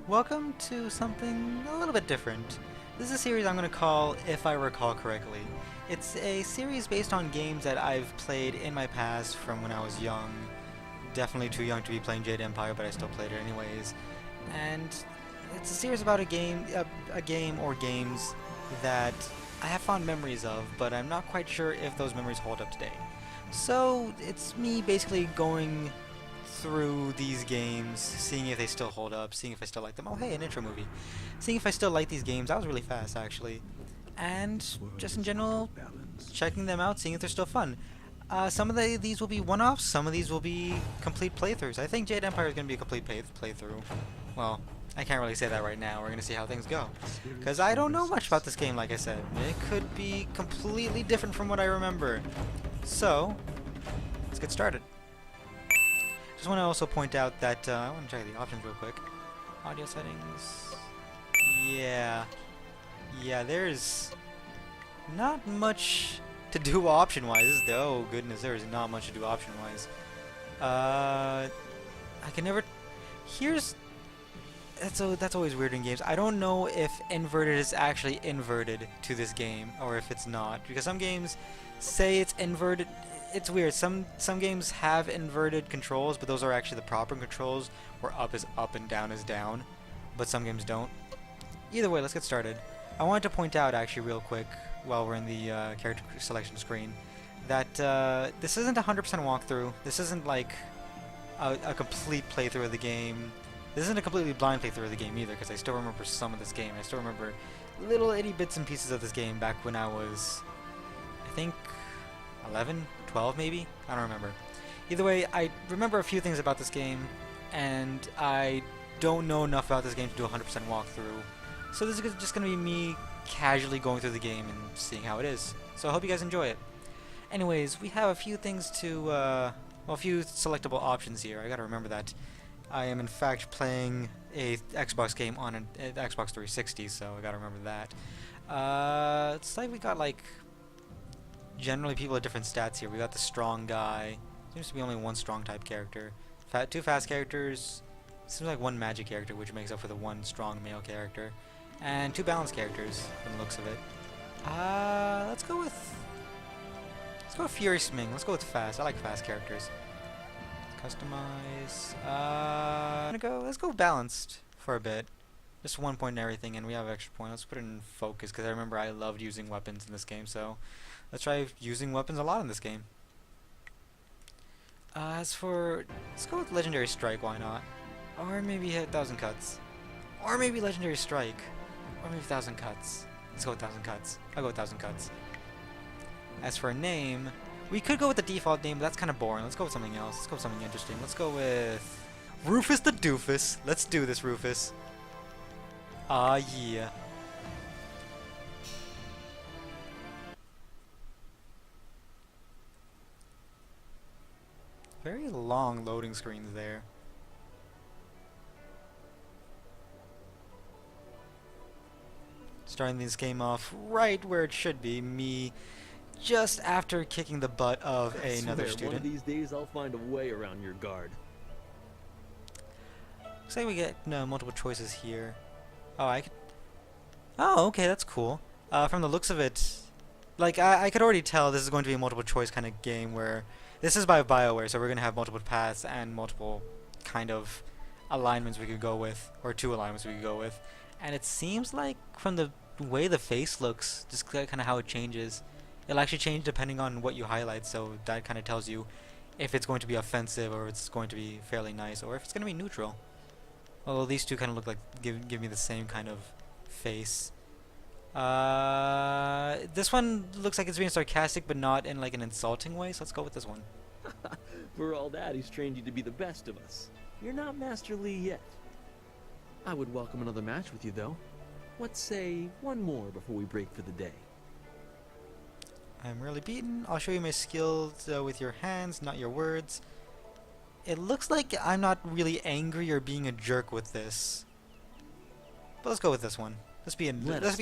Welcome to something a little bit different. This is a series I'm going to call If I Recall Correctly. It's a series based on games that I've played in my past from when I was young. Definitely too young to be playing Jade Empire, but I still played it anyways. And it's a series about a game or games that I have fond memories of, but I'm not quite sure if those memories hold up today. So it's me basically going through these games, seeing if they still hold up, seeing if I still like them. Oh, hey, an intro movie. Seeing if I still like these games. That was really fast, actually. And just in general, checking them out, seeing if they're still fun. Some of these will be one-offs, some of these will be complete playthroughs. I think Jade Empire is going to be a complete playthrough. Well, I can't really say that right now. We're going to see how things go. Because I don't know much about this game, like I said. It could be completely different from what I remember. So, let's get started. Just want to also point out that I want to check the options real quick. Audio settings. Yeah, there's not much to do option-wise. Oh goodness, there is not much to do option-wise. I can never. Here's that's always weird in games. I don't know if inverted is actually inverted to this game or if it's not, because some games say it's inverted. It's weird. Some games have inverted controls, but those are actually the proper controls, where up is up and down is down, but some games don't. Either way, let's get started. I wanted to point out actually real quick while we're in the character selection screen that this isn't a 100% walkthrough. This isn't like a complete playthrough of the game. This isn't a completely blind playthrough of the game either, because I still remember some of this game. I still remember little itty bits and pieces of this game back when I was, I think, 11, 12 maybe? I don't remember. Either way, I remember a few things about this game, and I don't know enough about this game to do a 100% walkthrough. So this is just going to be me casually going through the game and seeing how it is. So I hope you guys enjoy it. Anyways, we have a few things to, well, a few selectable options here. I gotta remember that I am in fact playing a Xbox game on an Xbox 360, so I gotta remember that. It's like we got like generally people with different stats here. We got the strong guy. Seems to be only one strong type character. Two fast characters. Seems like one magic character, which makes up for the one strong male character. And two balanced characters, from the looks of it. Let's go with Fury Sming. Let's go with fast. I like fast characters. Customize. Let's go balanced for a bit. Just 1 point and everything, and we have extra point. Let's put it in focus, because I remember I loved using weapons in this game, so let's try using weapons a lot in this game. Let's go with Legendary Strike, why not? Or maybe hit 1,000 cuts. Or maybe Legendary Strike. Or maybe 1,000 cuts. Let's go with 1,000 cuts. I'll go with 1,000 cuts. As for a name, we could go with the default name, but that's kind of boring. Let's go with something else. Let's go with something interesting. Let's go with Ruffus the Doofus. Let's do this, Ruffus. Yeah. Very long loading screens there. Starting this game off right where it should be, me just after kicking the butt of another student. One of these days I'll find a way around your guard. Looks like we get multiple choices here. Oh, I could. Oh, okay, that's cool. From the looks of it, like I could already tell this is going to be a multiple choice kind of game where this is by BioWare, so we're gonna have multiple paths and multiple kind of alignments we could go with, or two alignments we could go with. And it seems like from the way the face looks, just kind of how it changes. It'll actually change depending on what you highlight, so that kind of tells you if it's going to be offensive or if it's going to be fairly nice or if it's going to be neutral. Although these two kind of look like give me the same kind of face. This one looks like it's being sarcastic but not in like an insulting way, so let's go with this one. For all that, he's trained you to be the best of us. You're not Master Lee yet. I would welcome another match with you, though. Let's say one more before we break for the day. I'm really beaten. I'll show you my skills with your hands, not your words. It looks like I'm not really angry or being a jerk with this. But let's go with this one. Let's be a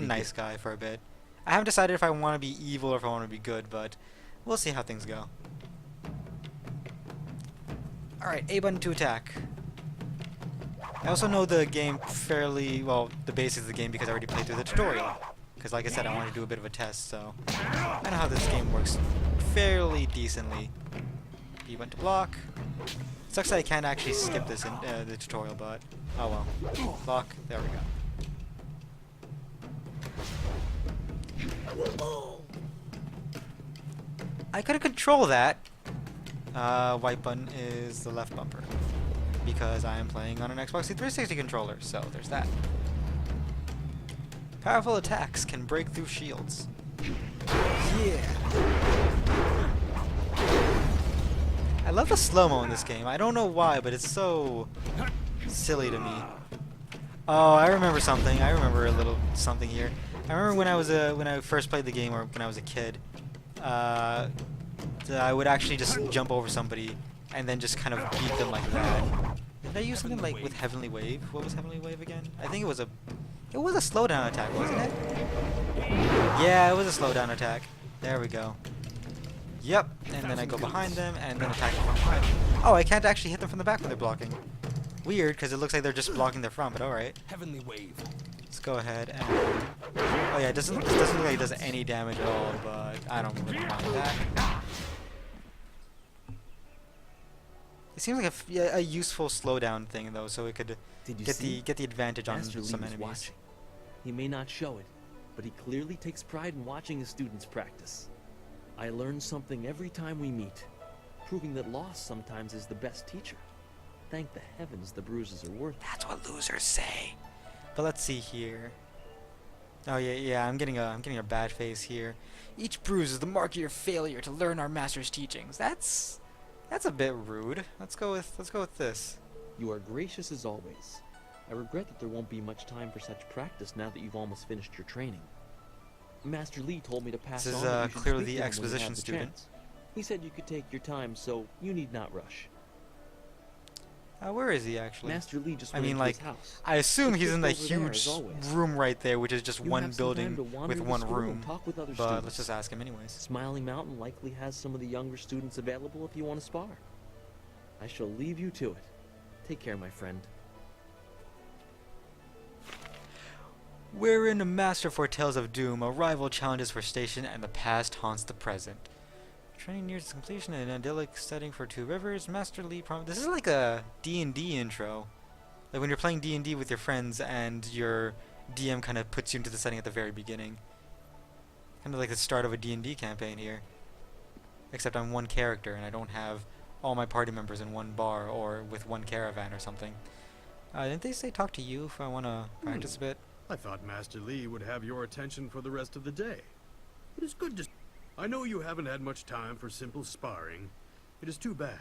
nice guy for a bit. I haven't decided if I want to be evil or if I want to be good, but we'll see how things go. Alright, A button to attack. I also know the game fairly well, the basics of the game, because I already played through the tutorial. Because like I said, I wanted to do a bit of a test, so I know how this game works fairly decently. You went to block. Sucks that I can't actually skip this in the tutorial, but oh well. Block. There we go. I could control that. White button is the left bumper, because I am playing on an Xbox 360 controller, so there's that. Powerful attacks can break through shields. Yeah. I love the slow-mo in this game. I don't know why, but it's so silly to me. Oh, I remember something. I remember a little something here. I remember when I first played the game, or when I was a kid, I would actually just jump over somebody and then just kind of beat them like that. Did I use something like with Heavenly Wave? What was Heavenly Wave again? I think it was a slowdown attack, wasn't it? Yeah, it was a slowdown attack. There we go. Yep, and then I go behind them and then attack them from behind. Oh, I can't actually hit them from the back when they're blocking. Weird, because it looks like they're just blocking their front, but alright. Heavenly Wave. Let's go ahead and... Oh yeah, it doesn't look like it does any damage at all, but I don't really mind that. It seems like a useful slowdown thing, though, so it could get the advantage on Master some Lee is enemies. watching. He may not show it, but he clearly takes pride in watching his students practice. I learn something every time we meet, proving that loss sometimes is the best teacher. Thank the heavens the bruises are worth it. That's what losers say. But let's see here. Oh yeah, I'm getting a bad face here. Each bruise is the mark of your failure to learn our master's teachings. That's a bit rude. Let's go with this. You are gracious as always. I regret that there won't be much time for such practice now that you've almost finished your training. Master Lee told me to pass This is on that you should clearly speak the to him when you exposition have the student. chance. He said you could take your time, so you need not rush. Where is he actually? Master Lee just I went mean, into like, his house. I assume It's he's just in the over there, as huge always. room right there, which is just You one have some time building to wander with the one school room. and talk with other But students. let's just ask him anyways. Smiling Mountain likely has some of the younger students available if you want to spar. I shall leave you to it. Take care, my friend. Wherein a master foretells of doom, a rival challenges for station, and the past haunts the present. Training nears its completion in an idyllic setting for two rivers. Master Lee This is like a D&D intro. Like when you're playing D&D with your friends and your DM kind of puts you into the setting at the very beginning. Kind of like the start of a D&D campaign here. Except I'm one character and I don't have all my party members in one bar or with one caravan or something. Didn't they say talk to you if I want to practice a bit? I thought Master Lee would have your attention for the rest of the day. It is good to... I know you haven't had much time for simple sparring. It is too bad.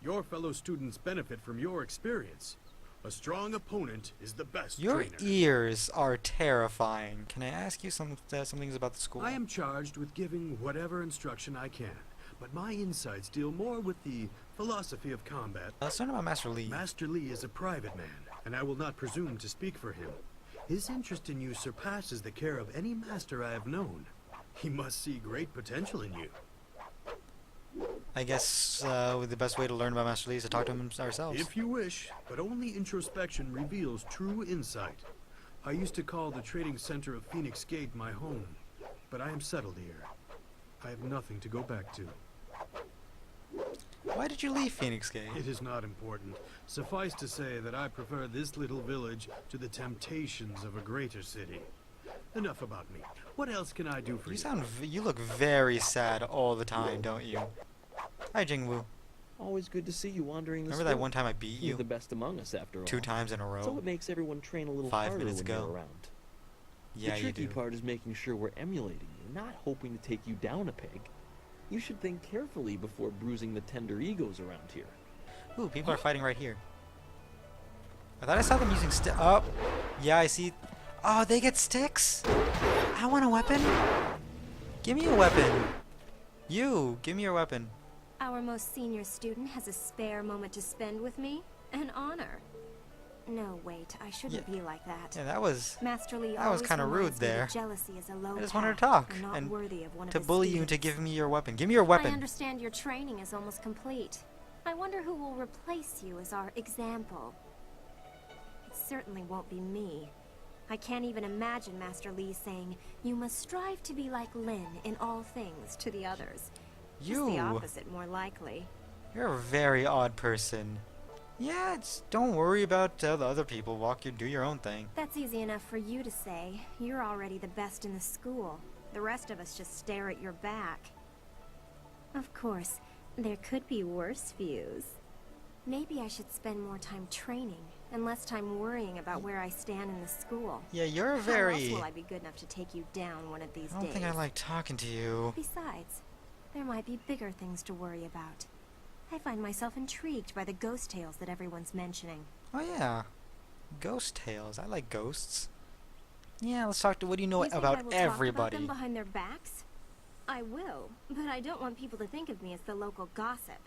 Your fellow students benefit from your experience. A strong opponent is the best Your trainer. ears are terrifying. Can I ask you some things about the school? I am charged with giving whatever instruction I can, but my insights deal more with the philosophy of combat. Let's learn about Master Lee. Master Lee is a private man, and I will not presume to speak for him. His interest in you surpasses the care of any master I have known. He must see great potential in you. I guess the best way to learn about Master Lee is to talk to him ourselves. If you wish, but only introspection reveals true insight. I used to call the trading center of Phoenix Gate my home, but I am settled here. I have nothing to go back to. Why did you leave Phoenix Gate? It is not important. Suffice to say that I prefer this little village to the temptations of a greater city. Enough about me. What else can I do for you? You look very sad all the time, don't you? Hi, Jingwu. Always good to see you wandering the Remember that school. one time I beat You're you? the best among us, after all. 2 times in a row. So it makes everyone train a little 5 harder minutes when ago. you're around. Yeah, the you tricky do. part is making sure we're emulating you, not hoping to take you down a peg. You should think carefully before bruising the tender egos around here. Ooh, people are fighting right here. I thought I saw them using Oh, yeah, I see. Oh, they get sticks? I want a weapon. Give me a weapon. You, give me your weapon. Our most senior student has a spare moment to spend with me? An honor. No, wait, I shouldn't be like that. Yeah, that was Master Lee that was always kinda rude reminds me that there. jealousy is a low I just wanted to path talk and not and worthy of one to of his bully you into students. giving me your weapon. Give me your I weapon. understand your training is almost complete. I wonder who will replace you as our example. certainly won't be me. I can't even imagine Master Li saying, "You must strive to be like Lin in all things" to the others. Just the opposite, more likely. You're a very odd person. Yeah, don't worry about the other people. Do your own thing. That's easy enough for you to say. You're already the best in the school. The rest of us just stare at your back. Of course, there could be worse views. Maybe I should spend more time training and less time worrying about where I stand in the school. Yeah, you're How else will I be good enough to take you down one of these days? I don't think I like talking to you. Besides, there might be bigger things to worry about. I find myself intrigued by the ghost tales that everyone's mentioning. Oh yeah, ghost tales. I like ghosts. Yeah, let's talk to. What do you know think about I will everybody? Talk about them behind their backs? I will, but I don't want people to think of me as the local gossip,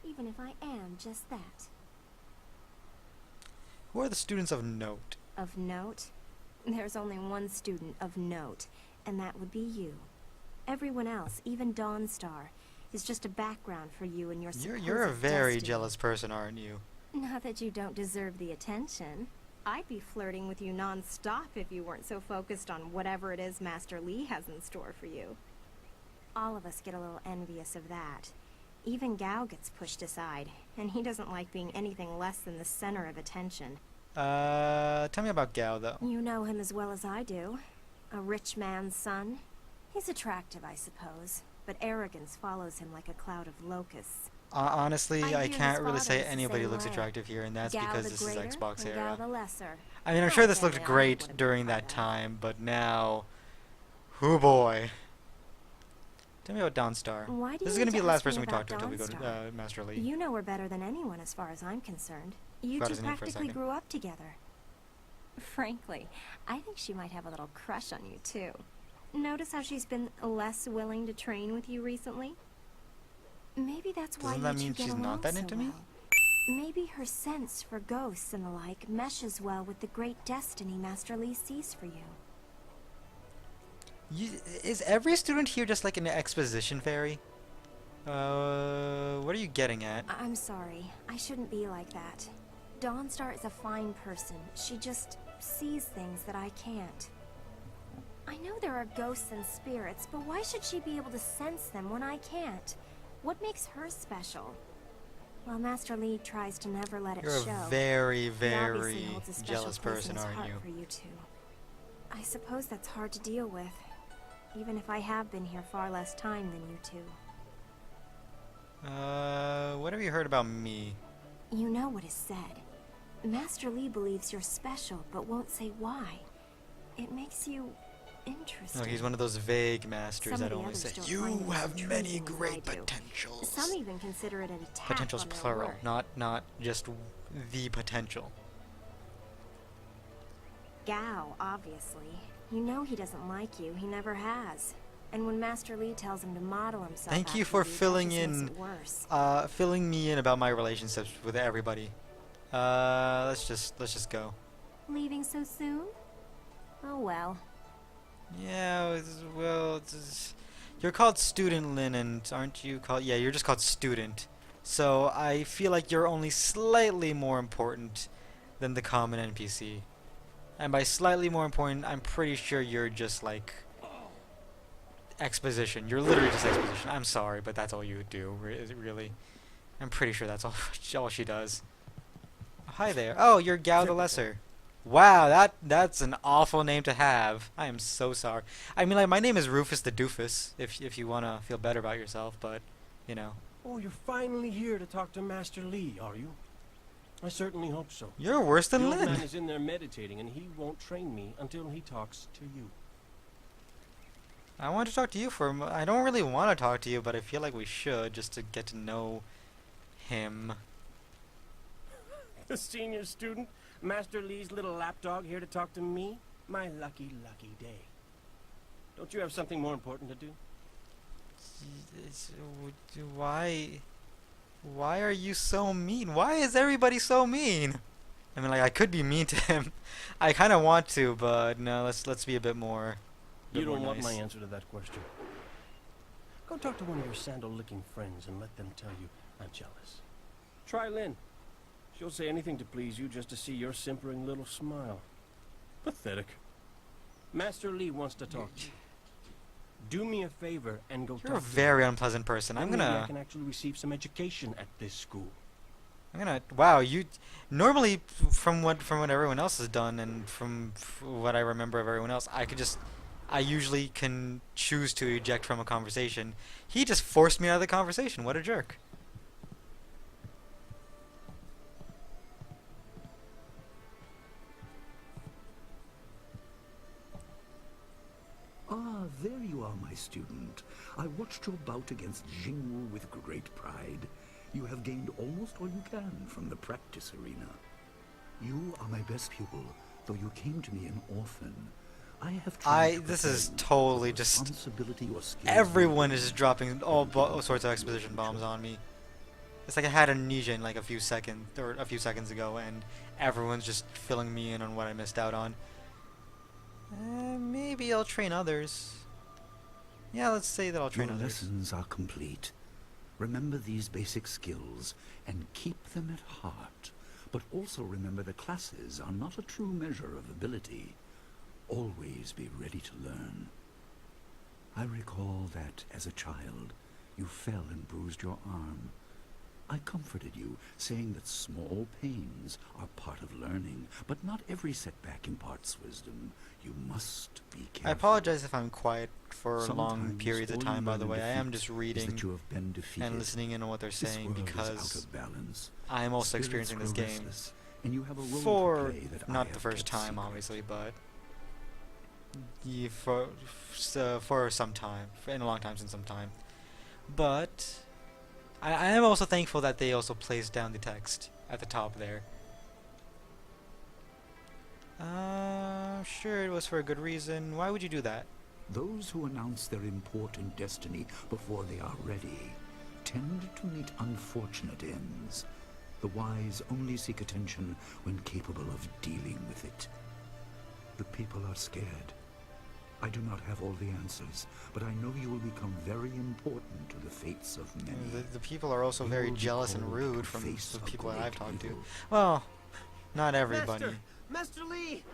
even if I am just that. Who are the students of note? Of note? There's only one student of note, and that would be you. Everyone else, even Dawnstar, is just a background for you and your supposed You're a very destiny. jealous person, aren't you? Not that you don't deserve the attention. I'd be flirting with you non-stop if you weren't so focused on whatever it is Master Li has in store for you. All of us get a little envious of that. Even Gao gets pushed aside, and he doesn't like being anything less than the center of attention. Tell me about Gao, though. You know him as well as I do. A rich man's son. He's attractive, I suppose, but arrogance follows him like a cloud of locusts. Honestly, I I hear can't his really father say was the anybody same looks way. attractive here, and that's Gao because the this is greater Xbox and Gao era. the lesser. I mean, I'm sure this Well, looked I great wouldn't during call that time, but now... Hoo boy. Tell me about Dawnstar. Why do This is you going to be need the to last ask me person we about talk to until we go to Dawnstar? Master Li. You know her better than anyone as far as I'm concerned. You Forgot two his name for a practically second. grew up together. Frankly, I think she might have a little crush on you too. Notice how she's been less willing to train with you recently? Maybe that's why Doesn't that you mean two get she's not along that so into me? well. Maybe her sense for ghosts and the like meshes well with the great destiny Master Li sees for you. Is every student here just like an exposition fairy? What are you getting at? I'm sorry. I shouldn't be like that. Dawnstar is a fine person. She just sees things that I can't. I know there are ghosts and spirits, but why should she be able to sense them when I can't? What makes her special? Well, Master Li tries to never let it You're show. a very, He obviously very holds a special jealous place person, in his aren't heart you? for you two. I suppose that's hard to deal with, even if I have been here far less time than you two. What have you heard about me? You know what is said. Master Li believes you're special, but won't say why. It makes you interesting. Oh, he's one of those vague masters Some that of the only others say, don't "You find it as have intriguing many as I great do. potentials." Some even consider it an attack Potentials on their plural, worth. not just the potential. Gao, obviously. You know he doesn't like you. He never has. And when Master Li tells him to model himself Thank you after for that filling just makes in, it worse. filling me in about my relationships with everybody. Let's just go. Leaving so soon? Oh well. Yeah, well, you're called Student Lin, and aren't you called? Yeah, you're just called Student. So I feel like you're only slightly more important than the common NPC. And by slightly more important, I'm pretty sure you're just like exposition. You're literally just exposition. I'm sorry, but that's all you do, is it really? I'm pretty sure that's all she does. Hi there. Oh, you're Gao the Lesser. Wow, that's an awful name to have. I am so sorry. I mean, like, my name is Ruffus the Doofus, if you want to feel better about yourself, but, you know. Oh, you're finally here to talk to Master Li, are you? I certainly hope so. You're worse The than old man Lin. is in there meditating, and he won't train me until he talks to you. I want to talk to you I don't really want to talk to you, but I feel like we should, just to get to know him. The senior student, Master Li's little lapdog here to talk to me? My lucky, lucky day. Don't you have something more important to do? Why are you so mean? Why is everybody so mean? I mean, like, I could be mean to him. I kind of want to, but no, let's be a bit more. You don't want nice. my answer to that question. Go talk to one of your sandal-licking friends and let them tell you I'm jealous. Try Lynn. She'll say anything to please you just to see your simpering little smile. Pathetic. Master Lee wants to talk to you. Do me a favor and go You're a talk to very unpleasant person. her. I'm Maybe I gonna... can actually receive some education at this school. Wow, you... Normally, from what everyone else has done, and from what I remember of everyone else, I usually can choose to eject from a conversation. He just forced me out of the conversation. What a jerk. Ah, there you are, my student. I watched your bout against Jingwu with great pride. You have gained almost all you can from the practice arena. You are my best pupil, though you came to me an orphan. I have tried to This prepare is you totally for the just... responsibility your skills Everyone will is just bring. dropping all sorts of exposition bombs on me. It's like I had amnesia in like a few seconds ago, and everyone's just filling me in on what I missed out on. Maybe I'll train others. Yeah, let's say that I'll train Your others. lessons are complete. Remember these basic skills and keep them at heart. But also remember the classes are not a true measure of ability. Always be ready to learn. I recall that, as a child, you fell and bruised your arm. I comforted you, saying that small pains are part of learning, but not every setback imparts wisdom. You must be careful. I apologize if I'm quiet for long Sometimes periods of all you time, by learn the in way. I am defeat just is reading that you have been defeated. and listening in on what they're This saying world is out because of balance. I am also Spirits experiencing this grow game restless, and you have a role for to play that I not the have first kept time, secret. obviously, but for some time, in a long time since some time. But I am also thankful that they also placed down the text at the top there. Sure, it was for a good reason. Why would you do that? Those who announce their important destiny before they are ready tend to meet unfortunate ends. The wise only seek attention when capable of dealing with it. The people are scared. I do not have all the answers, but I know you will become very important to the fates of many. The people are also You very will be jealous and called rude to from face the a people that great I've talked to. evil. Well, not everybody. Master Lee!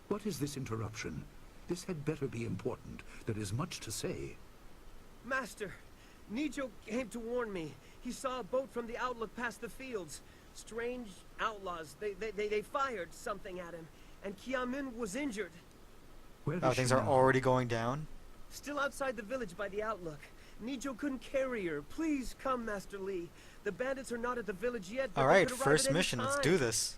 What is this interruption? This had better be important. There is much to say. Master, Nijo came to warn me. He saw a boat from the outlook past the fields. Strange outlaws. They fired something at him. And Kiamin was injured. Where Oh, is things she are now? already going down? Still outside the village by the outlook. Nijo couldn't carry her. Please come, Master Lee. The bandits are not at the village yet, but they Alright, could arrive first at any mission, let's time. do this.